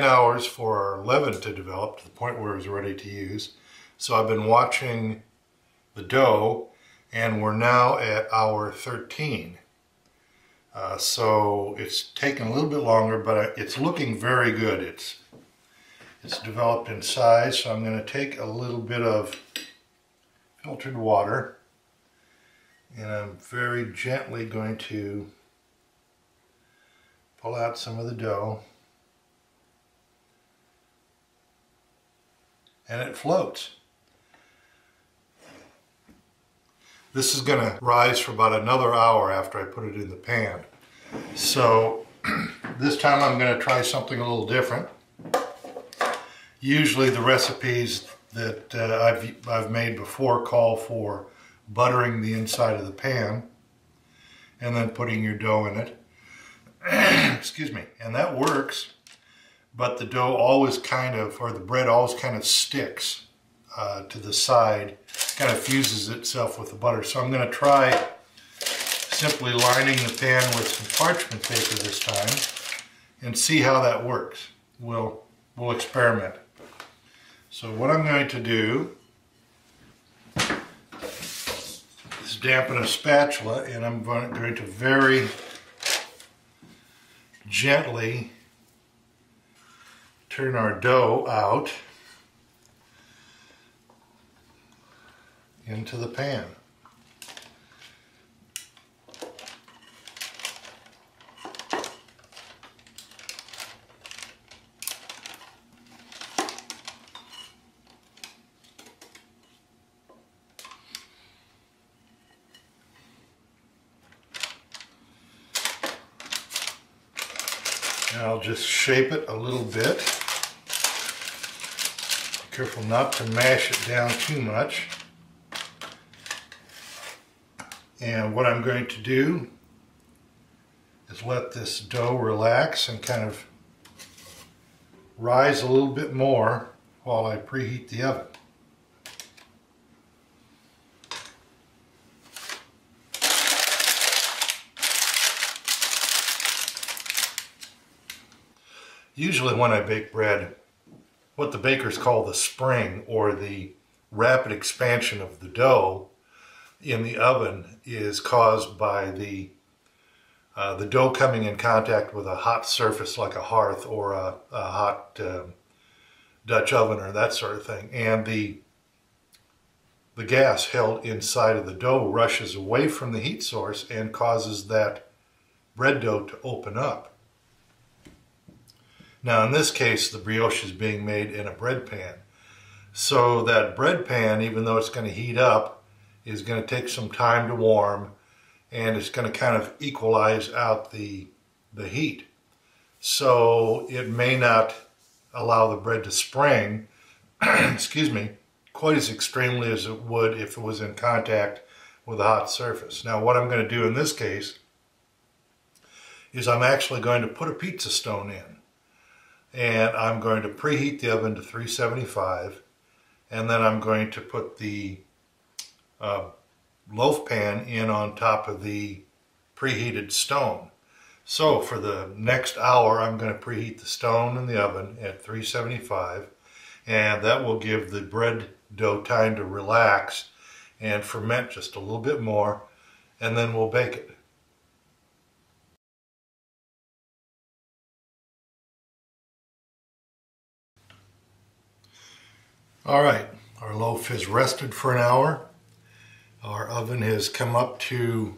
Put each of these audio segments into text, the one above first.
hours for our leaven to develop to the point where it was ready to use. So I've been watching the dough, and we're now at hour 13. So it's taken a little bit longer, but it's looking very good. It's developed in size, so I'm going to take a little bit of filtered water, and I'm very gently going to pull out some of the dough, and it floats. This is going to rise for about another hour after I put it in the pan. So this time I'm going to try something a little different. Usually the recipes that I've made before call for buttering the inside of the pan and then putting your dough in it. Excuse me. And that works, but the dough always kind of, or the bread always kind of sticks to the side, kind of fuses itself with the butter. So I'm going to try simply lining the pan with some parchment paper this time and see how that works. We'll experiment. So what I'm going to do is dampen a spatula, and I'm going to very gently turn our dough out into the pan. And I'll just shape it a little bit. Be careful not to mash it down too much. And what I'm going to do is let this dough relax and kind of rise a little bit more while I preheat the oven. Usually when I bake bread, what the bakers call the spring, or the rapid expansion of the dough in the oven, is caused by the dough coming in contact with a hot surface like a hearth or a hot Dutch oven or that sort of thing. And the gas held inside of the dough rushes away from the heat source and causes that bread dough to open up. Now in this case, the brioche is being made in a bread pan. So that bread pan, even though it's going to heat up, is going to take some time to warm, and it's going to kind of equalize out the heat. So it may not allow the bread to spring, excuse me, quite as extremely as it would if it was in contact with a hot surface. Now what I'm going to do in this case is I'm actually going to put a pizza stone in. And I'm going to preheat the oven to 375, and then I'm going to put the loaf pan in on top of the preheated stone. So for the next hour, I'm going to preheat the stone in the oven at 375, and that will give the bread dough time to relax and ferment just a little bit more, and then we'll bake it. All right, our loaf has rested for an hour. Our oven has come up to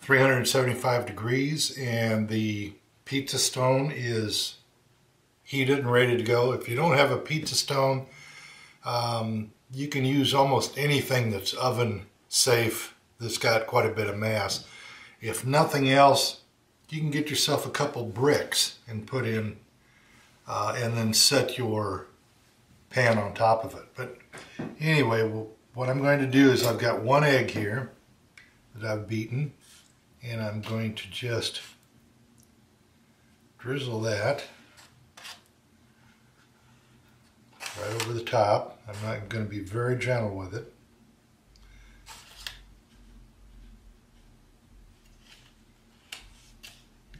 375 degrees, and the pizza stone is heated and ready to go. If you don't have a pizza stone, you can use almost anything that's oven safe that's got quite a bit of mass. If nothing else, you can get yourself a couple bricks and put in, and then set your pan on top of it. But anyway, what I'm going to do is I've got one egg here that I've beaten, and I'm going to just drizzle that right over the top. I'm not going to be very gentle with it.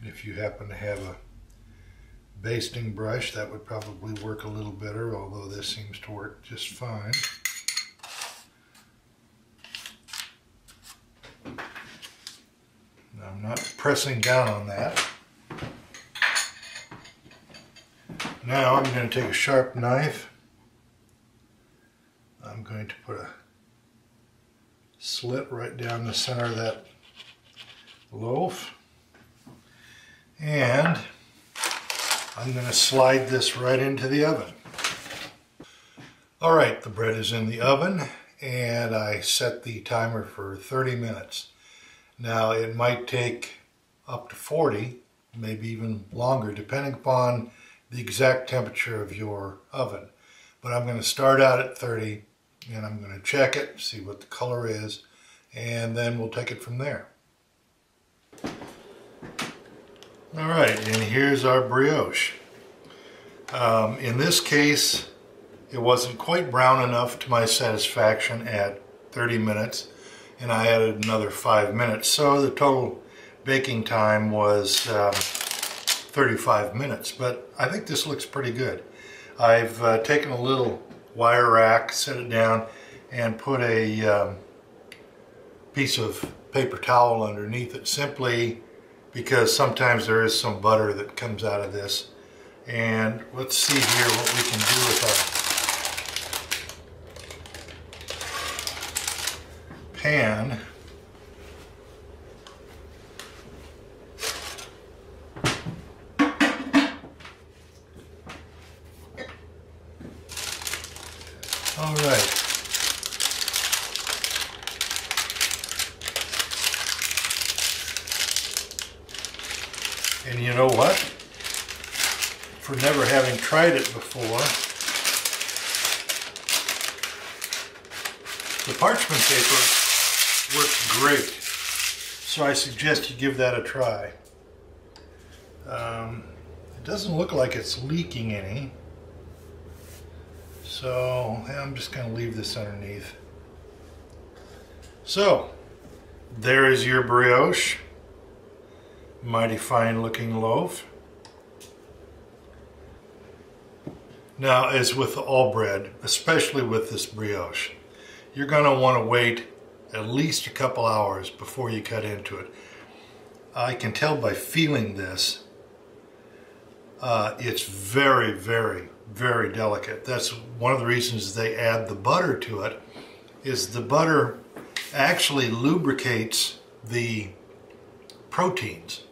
If you happen to have a basting brush, that would probably work a little better, although this seems to work just fine. Now, I'm not pressing down on that. Now I'm going to take a sharp knife. I'm going to put a slit right down the center of that loaf. And I'm going to slide this right into the oven. Alright, the bread is in the oven and I set the timer for 30 minutes. Now it might take up to 40, maybe even longer, depending upon the exact temperature of your oven. But I'm going to start out at 30 and I'm going to check it, see what the color is, and then we'll take it from there. Alright, and here's our brioche. In this case, it wasn't quite brown enough to my satisfaction at 30 minutes, and I added another 5 minutes. So the total baking time was 35 minutes, but I think this looks pretty good. I've taken a little wire rack, set it down, and put a piece of paper towel underneath it, simply because sometimes there is some butter that comes out of this. And let's see here what we can do with our pan. All right. And you know what? For never having tried it before, the parchment paper works great. So I suggest you give that a try. It doesn't look like it's leaking any. So I'm just going to leave this underneath. So there is your brioche. Mighty fine looking loaf. Now, as with all bread, especially with this brioche, you're going to want to wait at least a couple hours before you cut into it. I can tell by feeling this, it's very, very, very delicate. That's one of the reasons they add the butter to it, is the butter actually lubricates the proteins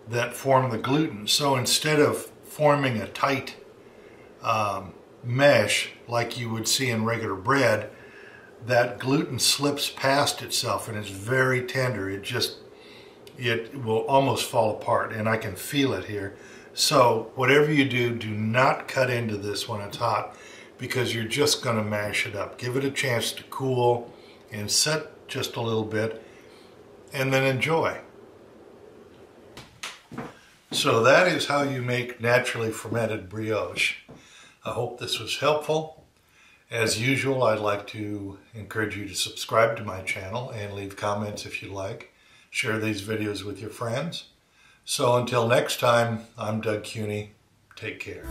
that form the gluten. So instead of forming a tight mesh like you would see in regular bread, that gluten slips past itself and is very tender. It will almost fall apart, and I can feel it here. So whatever you do, do not cut into this when it's hot, because you're just going to mash it up. Give it a chance to cool and set just a little bit, and then enjoy. So that is how you make naturally fermented brioche. I hope this was helpful. As usual, I'd like to encourage you to subscribe to my channel and leave comments if you like. Share these videos with your friends. So until next time, I'm Doug Cuny. Take care.